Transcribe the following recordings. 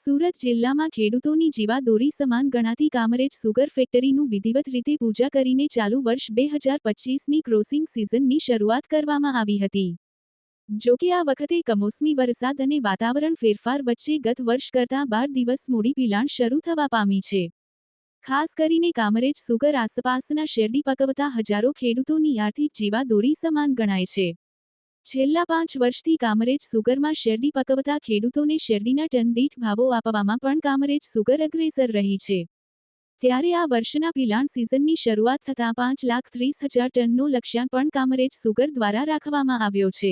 સુરત જિલ્લામાં ખેડૂતોની જીવાદોરી સમાન ગણાતી કામરેજ સુગર ફેક્ટરીનું વિધિવત રીતે પૂજા કરીને ચાલુ વર્ષ 2025ની ક્રોસિંગ સિઝનની શરૂઆત કરવામાં આવી હતી. જો કે આ વખતે કમોસમી વરસાદ અને વાતાવરણ ફેરફાર વચ્ચે ગત વર્ષ કરતાં 12 દિવસ મોડી પિલાણ શરૂ થવા પામી છે. ખાસ કરીને કામરેજ સુગર આસપાસના શેરડી પકવતા હજારો ખેડૂતોની આર્થિક જીવાદોરી સમાન ગણાય છે. છેલ્લા 5 વર્ષથી કામરેજ સુગરમાં શેરડી પકવતા ખેડૂતોને શેરડીના ટન દીઠ ભાવો આપવામાં પણ કામરેજ સુગર અગ્રેસર રહી છે. ત્યારે આ વર્ષના પિલાણ સિઝનની શરૂઆત થતાં 5,30,000 ટનનો લક્ષ્યાંક પણ કામરેજ સુગર દ્વારા રાખવામાં આવ્યો છે.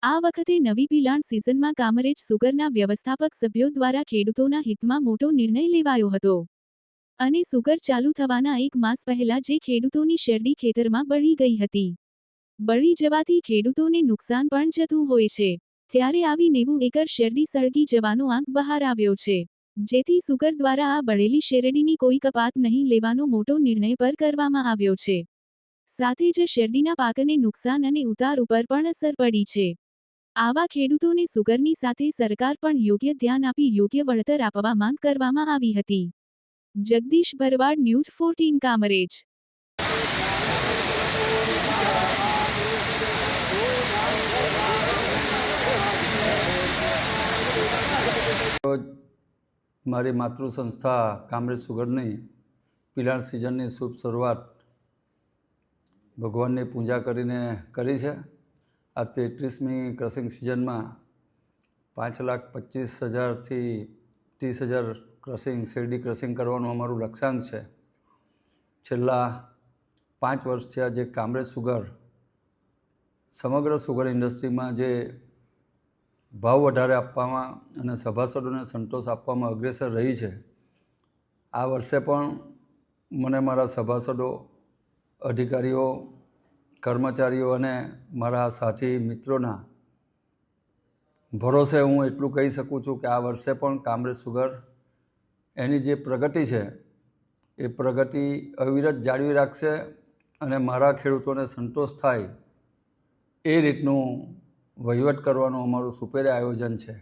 આ વખતે નવી પિલાણ સિઝનમાં કામરેજ સુગરના વ્યવસ્થાપક સભ્યો દ્વારા ખેડૂતોના હિતમાં મોટો નિર્ણય લેવાયો હતો. અને સુગર ચાલુ થવાના 1 માસ પહેલા જે ખેડૂતોની શેરડી ખેતરમાં બળી ગઈ હતી. બળી જવાથી ખેડૂતોને નુકસાન પણ જતું હોય છે. ત્યારે આવી 90 એકર શેરડી સળગી જવાનો આંક બહાર આવ્યો છે. જેથી સુગર દ્વારા આ બળેલી શેરડીની કોઈ કપાત નહીં લેવાનો મોટો નિર્ણય પર કરવામાં આવ્યો છે. સાથે જ શેરડીના પાકને નુકસાન અને ઉતાર ઉપર પણ અસર પડી છે. આવા ખેડૂતોને સુગરની સાથે સરકાર પણ યોગ્ય ધ્યાન આપી યોગ્ય વળતર આપવા માંગ કરવામાં આવી હતી. જગદીશ ભરવાડ, ન્યૂઝ 14 કામરેજ. રોજ મારી માતૃ સંસ્થા કામરેજ સુગરની પિલાણ સિઝનની શુભ શરૂઆત ભગવાનની પૂજા કરીને કરી છે. આ 33મી ક્રશિંગ સિઝનમાં 5,25,000થી 30,000 શેરડી ક્રશિંગ કરવાનું અમારું લક્ષ્યાંક છે. છેલ્લા 5 વર્ષથી આ જે કામરેજ સુગર સમગ્ર સુગર ઇન્ડસ્ટ્રીમાં જે ભાવ વધારે આપવામાં અને સભાસદોને સંતોષ આપવામાં અગ્રેસર રહી છે. આ વર્ષે પણ મને મારા સભાસદો, અધિકારીઓ, કર્મચારીઓ અને મારા સાથી મિત્રોના ભરોસે હું એટલું કહી શકું છું કે આ વર્ષે પણ કામરેજ સુગર એની જે પ્રગતિ છે એ પ્રગતિ અવિરત જાળવી રાખશે અને મારા ખેડૂતોને સંતોષ થાય એ રીતનું વહીવટ કરવાનું અમારું સુપેરે આયોજન છે.